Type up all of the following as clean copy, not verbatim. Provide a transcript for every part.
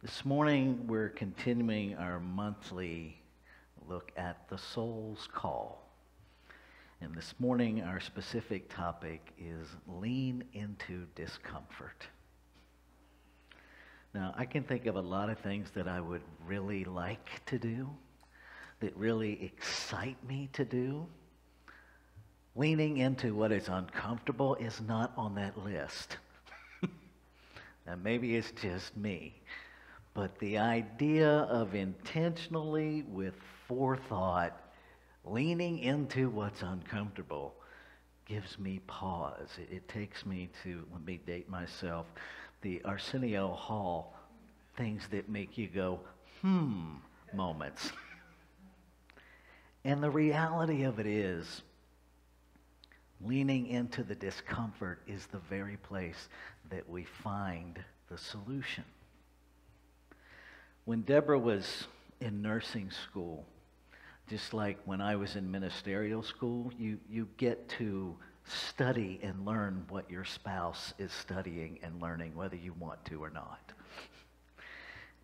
This morning, we're continuing our monthly look at the soul's call. And this morning, our specific topic is lean into discomfort. Now, I can think of a lot of things that I would really like to do, that really excite me to do. Leaning into what is uncomfortable is not on that list. And maybe it's just me. But the idea of intentionally, with forethought, leaning into what's uncomfortable gives me pause. It takes me to, let me date myself, the Arsenio Hall, things that make you go, moments. And the reality of it is, leaning into the discomfort is the very place that we find the solution. When Deborah was in nursing school, just like when I was in ministerial school, you get to study and learn what your spouse is studying and learning, whether you want to or not.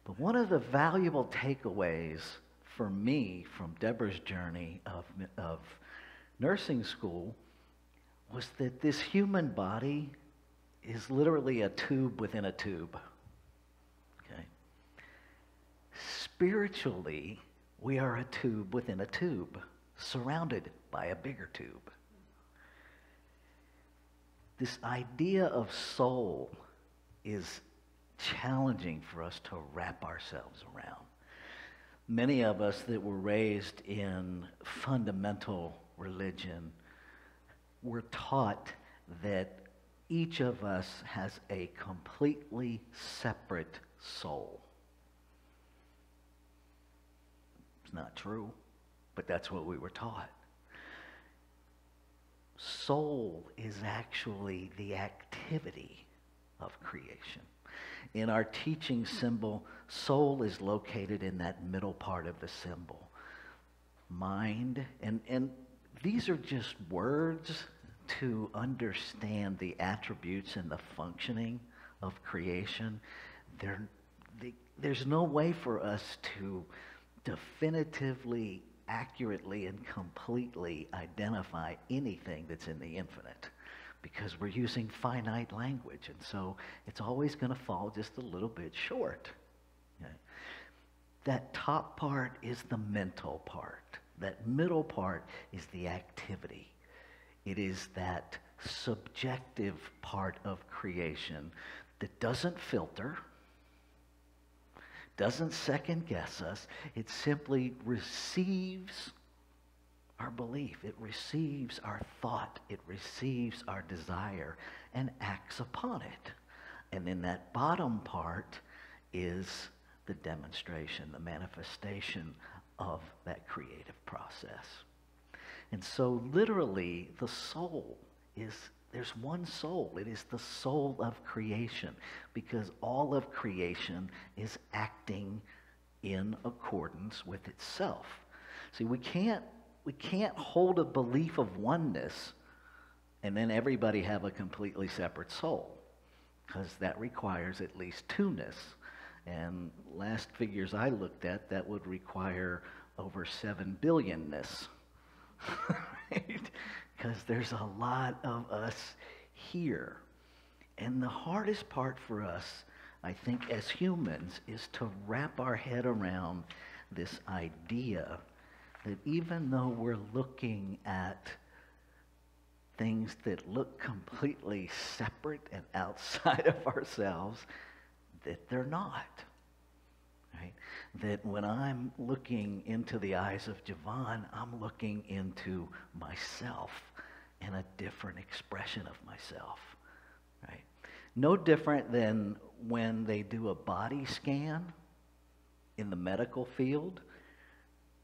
But one of the valuable takeaways for me from Deborah's journey of nursing school was that this human body is literally a tube within a tube. Spiritually, we are a tube within a tube, surrounded by a bigger tube. This idea of soul is challenging for us to wrap ourselves around. Many of us that were raised in fundamental religion were taught that each of us has a completely separate soul. It's not true, but that's what we were taught. Soul is actually the activity of creation. In our teaching symbol, soul is located in that middle part of the symbol. Mind, and these are just words to understand the attributes and the functioning of creation. There's no way for us to definitively, accurately, and completely identify anything that's in the infinite, because we're using finite language, and so it's always going to fall just a little bit short. Okay? That top part is the mental part. That middle part is the activity. It is that subjective part of creation that doesn't filter, doesn't second guess us. It simply receives our belief. It receives our thought. It receives our desire and acts upon it. And then that bottom part is the demonstration, the manifestation of that creative process. And so literally the soul is, there's one soul. It is the soul of creation, because all of creation is acting in accordance with itself. See, we can't hold a belief of oneness and then everybody have a completely separate soul, because that requires at least two-ness. And last figures I looked at, that would require over 7 billion-ness. Right? Because there's a lot of us here. And the hardest part for us, I think, as humans, is to wrap our head around this idea that even though we're looking at things that look completely separate and outside of ourselves, that they're not. Right? That when I'm looking into the eyes of Javon, I'm looking into myself and a different expression of myself. Right? No different than when they do a body scan in the medical field.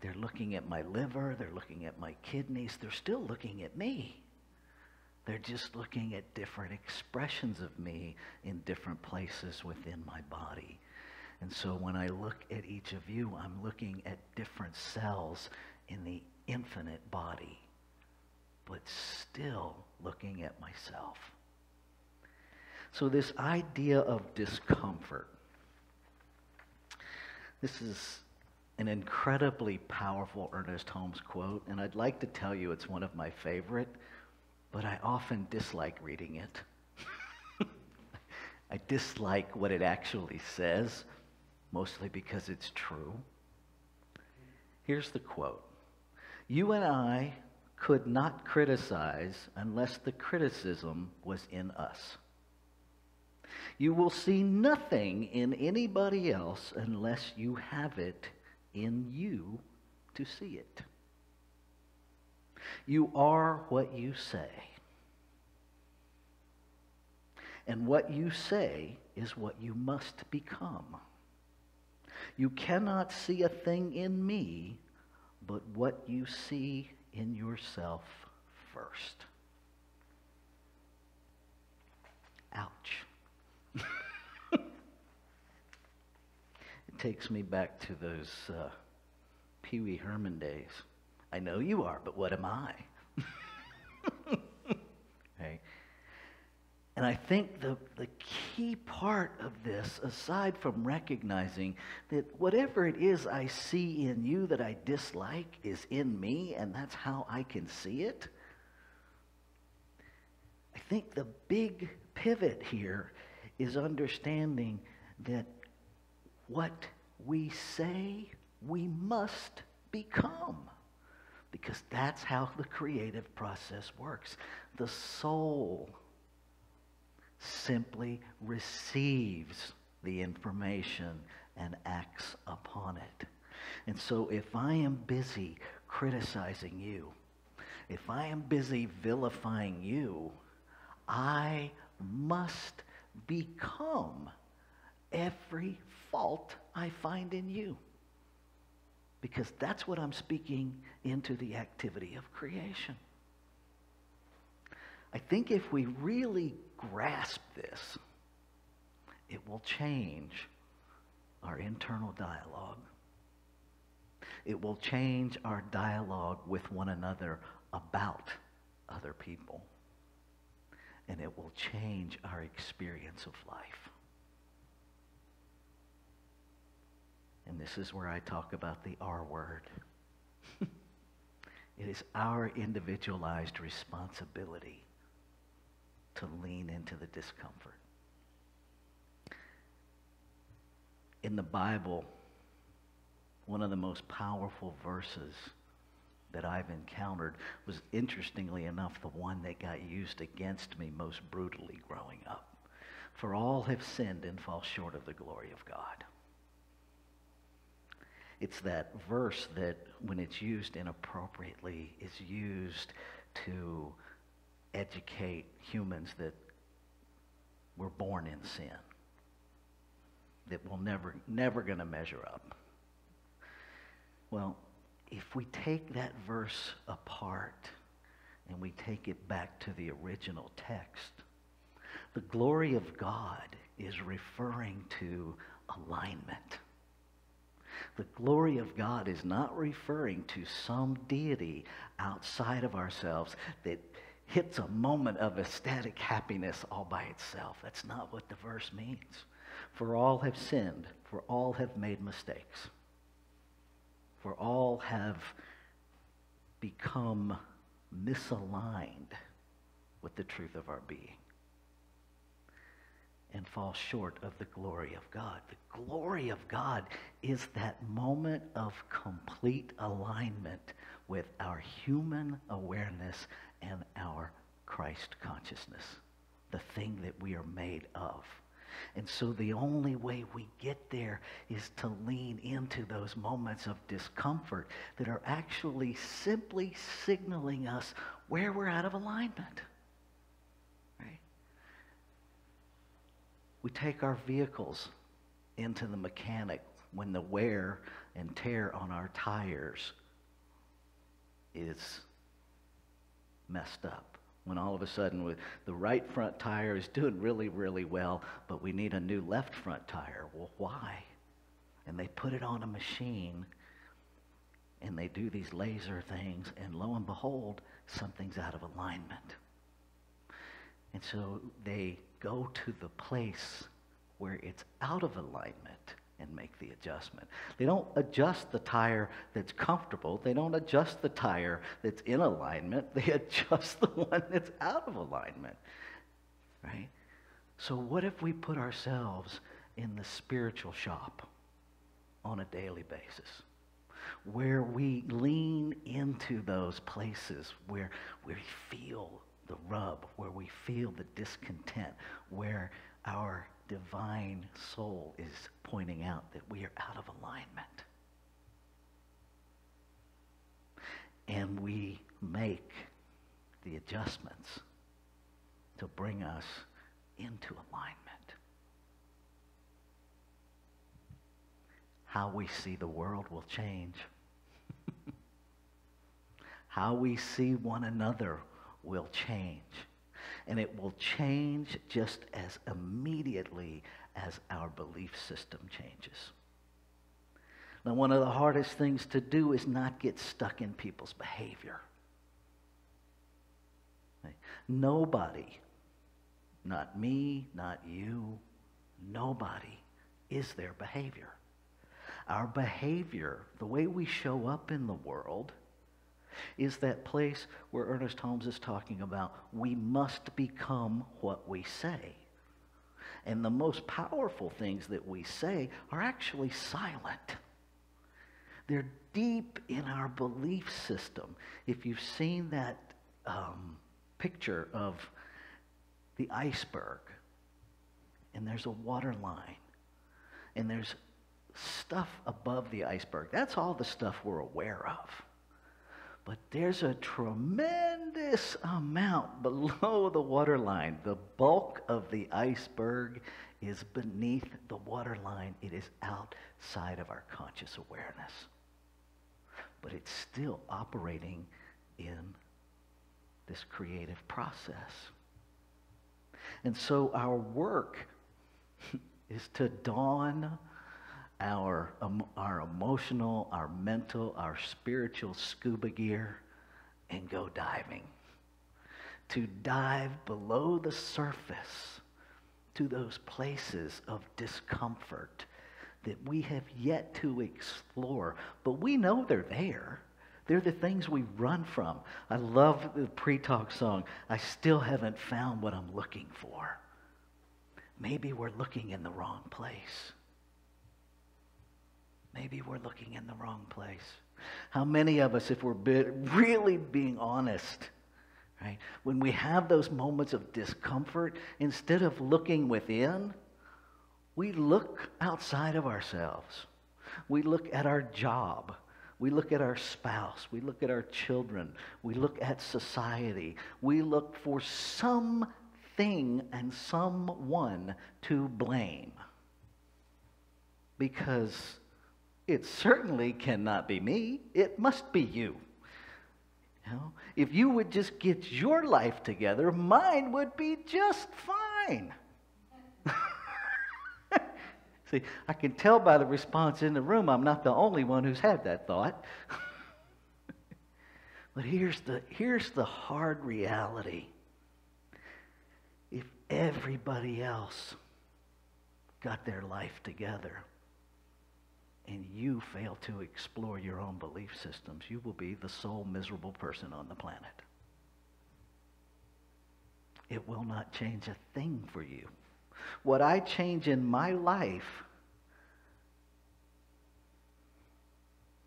They're looking at my liver, they're looking at my kidneys, they're still looking at me. They're just looking at different expressions of me in different places within my body. And so when I look at each of you, I'm looking at different cells in the infinite body, but still looking at myself. So this idea of discomfort This is an incredibly powerful Ernest Holmes quote, and I'd like to tell you it's one of my favorite, but I often dislike reading it. I dislike what it actually says, mostly because it's true. Here's the quote. You and I could not criticize unless the criticism was in us. You will see nothing in anybody else unless you have it in you to see it. You are what you say. And what you say is what you must become. You cannot see a thing in me but what you see in yourself first. Ouch. It takes me back to those Pee Wee Herman days. I know you are, but what am I? Right? And I think the key part of this, aside from recognizing that whatever it is I see in you that I dislike is in me, and that's how I can see it, I think the big pivot here is understanding that what we say, we must become. Because that's how the creative process works. The soul simply receives the information and acts upon it. And so if I am busy criticizing you, if I am busy vilifying you, I must become every fault I find in you. Because that's what I'm speaking into the activity of creation. I think if we really grasp this, it will change our internal dialogue. It will change our dialogue with one another about other people. And it will change our experience of life. And this is where I talk about the R word. It is our individualized responsibility to lean into the discomfort. In the Bible, one of the most powerful verses that I've encountered was, interestingly enough, the one that got used against me most brutally growing up. For all have sinned and fall short of the glory of God. It's that verse that, when it's used inappropriately, is used to educate humans that we're born in sin, that we're never going to measure up. Well, if we take that verse apart and we take it back to the original text, the glory of God is referring to alignment. The glory of God is not referring to some deity outside of ourselves that hits a moment of ecstatic happiness all by itself. That's not what the verse means. For all have sinned, for all have made mistakes, for all have become misaligned with the truth of our being and fall short of the glory of God. The glory of God is that moment of complete alignment with our human awareness and our Christ consciousness, the thing that we are made of. And so the only way we get there is to lean into those moments of discomfort that are actually simply signaling us where we're out of alignment. Right? We take our vehicles into the mechanic when the wear and tear on our tires is messed up. When all of a sudden the right front tire is doing really, really well, but we need a new left front tire. Well, why? And they put it on a machine, and they do these laser things, and lo and behold, something's out of alignment. And so they go to the place where it's out of alignment, and make the adjustment. They don't adjust the tire that's comfortable. They don't adjust the tire that's in alignment. They adjust the one that's out of alignment, right? So what if we put ourselves in the spiritual shop on a daily basis, where we lean into those places where we feel the rub, where we feel the discontent, where our divine soul is pointing out that we are out of alignment. And we make the adjustments to bring us into alignment. How we see the world will change. How we see one another will change. And it will change just as immediately as our belief system changes. Now, one of the hardest things to do is not get stuck in people's behavior. Right? Nobody, not me, not you, nobody is their behavior. Our behavior, the way we show up in the world, is that place where Ernest Holmes is talking about we must become what we say. And the most powerful things that we say are actually silent. They're deep in our belief system. If you've seen that picture of the iceberg, and there's a water line, and there's stuff above the iceberg. That's all the stuff we're aware of. But there's a tremendous amount below the waterline. The bulk of the iceberg is beneath the waterline. It is outside of our conscious awareness. But it's still operating in this creative process. And so our work is to don our emotional, our mental, our spiritual scuba gear and go diving. To dive below the surface to those places of discomfort that we have yet to explore. But we know they're there. They're the things we run from. I love the pre-talk song, I still haven't found what I'm looking for. Maybe we're looking in the wrong place. Maybe we're looking in the wrong place. How many of us, if we're really being honest, right, when we have those moments of discomfort, instead of looking within, we look outside of ourselves. We look at our job. We look at our spouse. We look at our children. We look at society. We look for something and someone to blame. Because it certainly cannot be me. It must be you. You know, if you would just get your life together, mine would be just fine. See, I can tell by the response in the room I'm not the only one who's had that thought. But here's the hard reality. If everybody else got their life together, and you fail to explore your own belief systems, you will be the sole miserable person on the planet. It will not change a thing for you. What I change in my life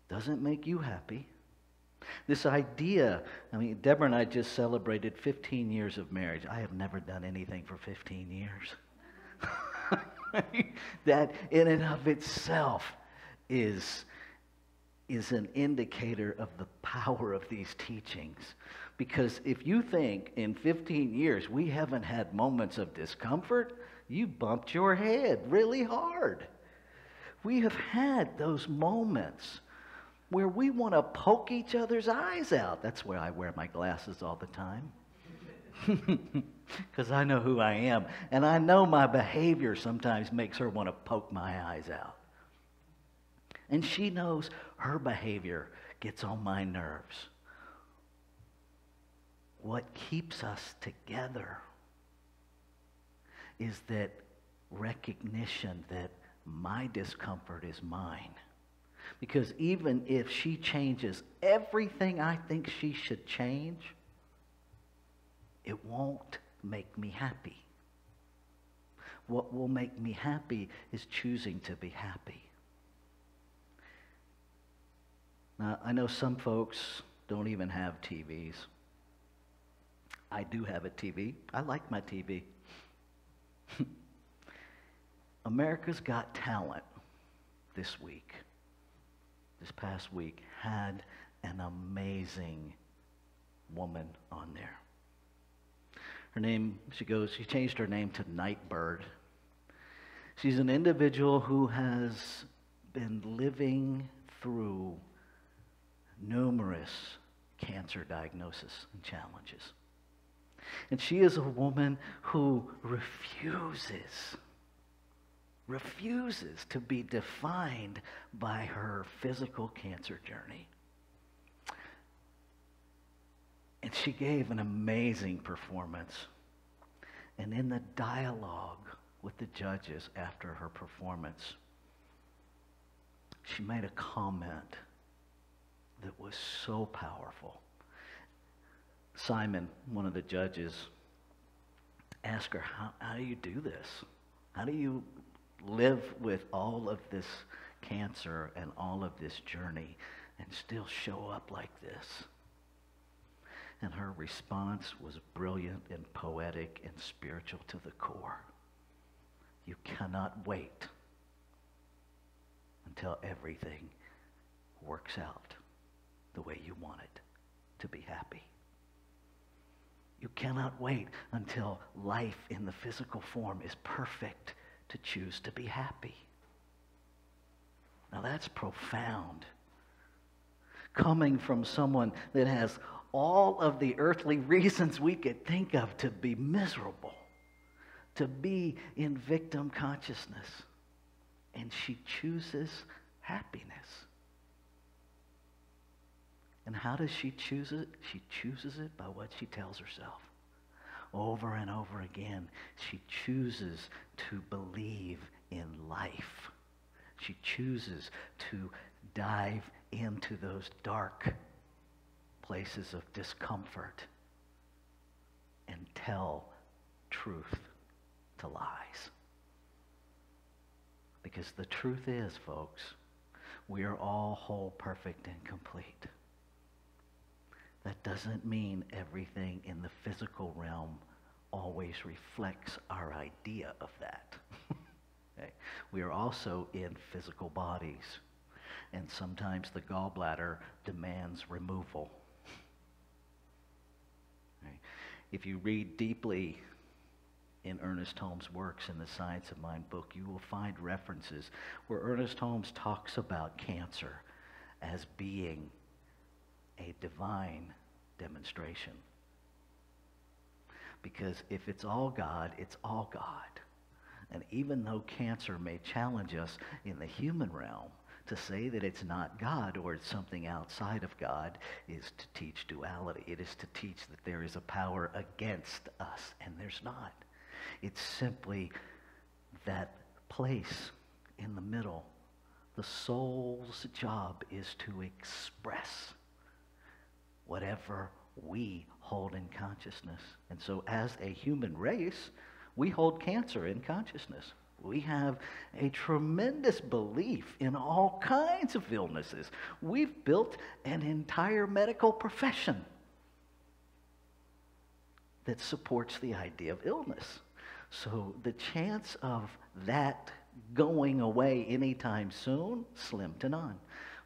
doesn't make you happy. This idea, I mean, Deborah and I just celebrated 15 years of marriage. I have never done anything for 15 years. That in and of itself is an indicator of the power of these teachings. Because if you think in 15 years we haven't had moments of discomfort, you bumped your head really hard. We have had those moments where we want to poke each other's eyes out. That's why I wear my glasses all the time. Because I know who I am. And I know my behavior sometimes makes her want to poke my eyes out. And she knows her behavior gets on my nerves. What keeps us together is that recognition that my discomfort is mine. Because even if she changes everything I think she should change, it won't make me happy. What will make me happy is choosing to be happy. Now, I know some folks don't even have TVs. I do have a TV. I like my TV. America's Got Talent this past week, had an amazing woman on there. Her name, she changed her name to Nightbird. She's an individual who has been living through numerous cancer diagnoses and challenges. And she is a woman who refuses to be defined by her physical cancer journey. And she gave an amazing performance. And in the dialogue with the judges after her performance, she made a comment that was so powerful. Simon, one of the judges, asked her, how do you do this? How do you live with all of this cancer and all of this journey and still show up like this? And her response was brilliant and poetic and spiritual to the core. You cannot wait until everything works out the way you want it to be happy. You cannot wait until life in the physical form is perfect to choose to be happy. Now that's profound. Coming from someone that has all of the earthly reasons we could think of to be miserable, to be in victim consciousness, and she chooses happiness. And how does she choose it? She chooses it by what she tells herself. Over and over again, she chooses to believe in life. She chooses to dive into those dark places of discomfort and tell truth to lies. Because the truth is, folks, we are all whole, perfect, and complete. That doesn't mean everything in the physical realm always reflects our idea of that. Okay? We are also in physical bodies, and sometimes the gallbladder demands removal. Okay? If you read deeply in Ernest Holmes' works in the Science of Mind book, you will find references where Ernest Holmes talks about cancer as being a divine demonstration. Because if it's all God, it's all God. And even though cancer may challenge us in the human realm, to say that it's not God or it's something outside of God is to teach duality. It is to teach that there is a power against us, and there's not. It's simply that place in the middle. The soul's job is to express whatever we hold in consciousness. And so as a human race, we hold cancer in consciousness. We have a tremendous belief in all kinds of illnesses. We've built an entire medical profession that supports the idea of illness. So the chance of that going away anytime soon, slim to none.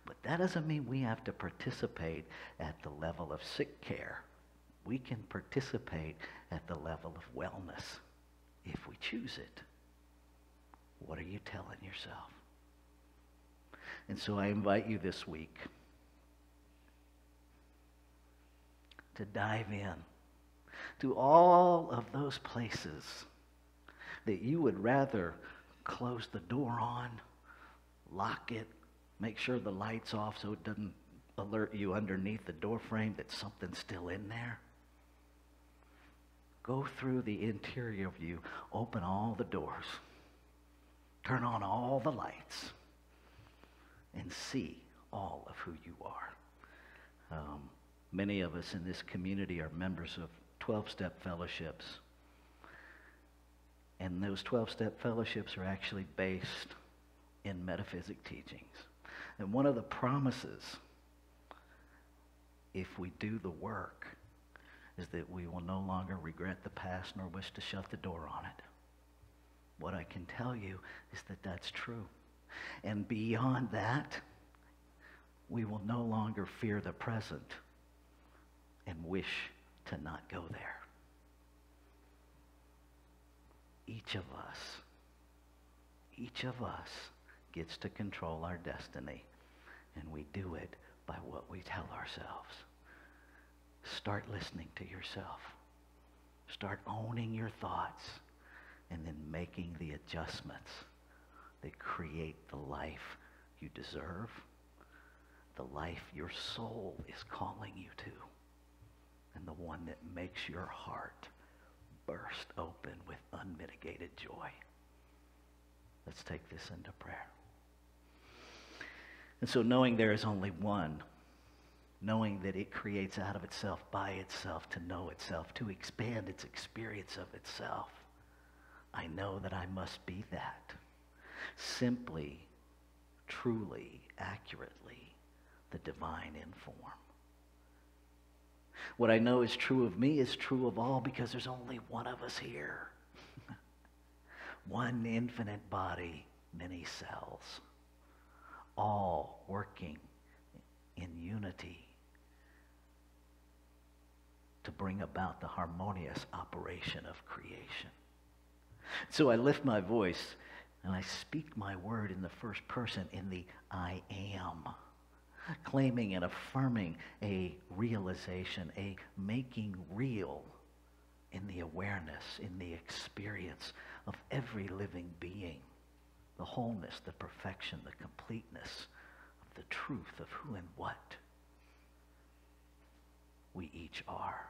But that doesn't mean we have to participate at the level of sick care. We can participate at the level of wellness if we choose it. What are you telling yourself? And so I invite you this week to dive in to all of those places that you would rather close the door on, lock it, make sure the light's off so it doesn't alert you underneath the door frame that something's still in there. Go through the interior of you, open all the doors, Turn on all the lights and see all of who you are. Many of us in this community are members of 12-step fellowships. And those 12-step fellowships are actually based in metaphysic teachings. And one of the promises, if we do the work, is that we will no longer regret the past nor wish to shut the door on it. What I can tell you is that that's true. And beyond that, we will no longer fear the present and wish to not go there. Each of us gets to control our destiny, and we do it by what we tell ourselves. Start listening to yourself. Start owning your thoughts, and then making the adjustments that create the life you deserve, the life your soul is calling you to, and the one that makes your heart burst open with unmitigated joy. Let's take this into prayer. And so knowing there is only one, knowing that it creates out of itself, by itself, to know itself, to expand its experience of itself, I know that I must be that. Simply, truly, accurately, the divine in form. What I know is true of me is true of all, because there's only one of us here. One infinite body, many cells, all working in unity to bring about the harmonious operation of creation. So I lift my voice and I speak my word in the first person, in the I am, claiming and affirming a realization, a making real in the awareness, in the experience of every living being, the wholeness, the perfection, the completeness of the truth of who and what we each are,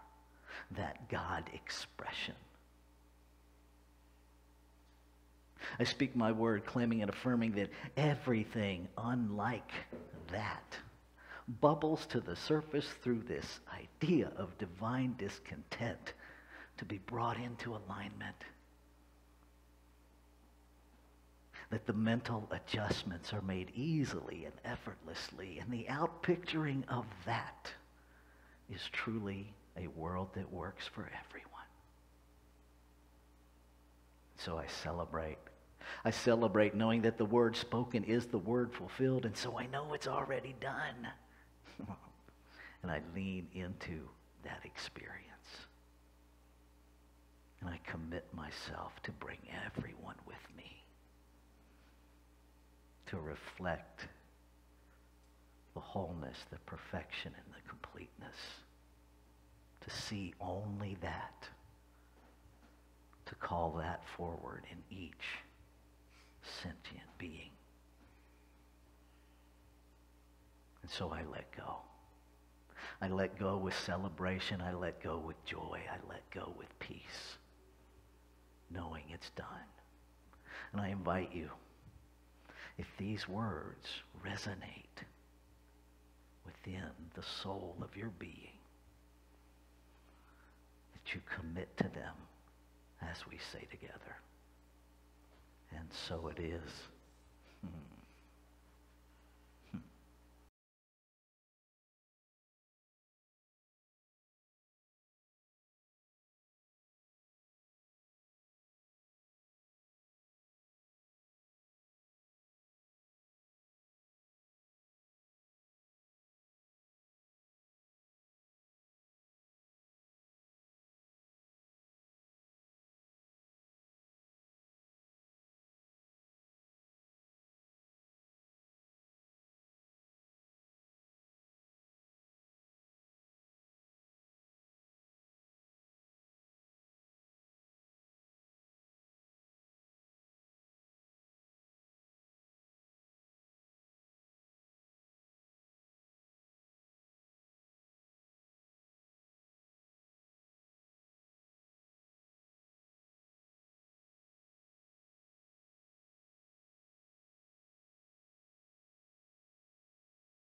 that God expression. I speak my word, claiming and affirming that everything unlike that bubbles to the surface through this idea of divine discontent to be brought into alignment. That the mental adjustments are made easily and effortlessly, and the outpicturing of that is truly a world that works for everyone. So I celebrate. I celebrate knowing that the word spoken is the word fulfilled, and so I know it's already done. And I lean into that experience. And I commit myself to bring everyone with me to reflect the wholeness, the perfection, and the completeness. To see only that. To call that forward in each sentient being. And so I let go. I let go with celebration. I let go with joy. I let go with peace, knowing it's done. And I invite you, if these words resonate within the soul of your being, that you commit to them as we say together. And so it is.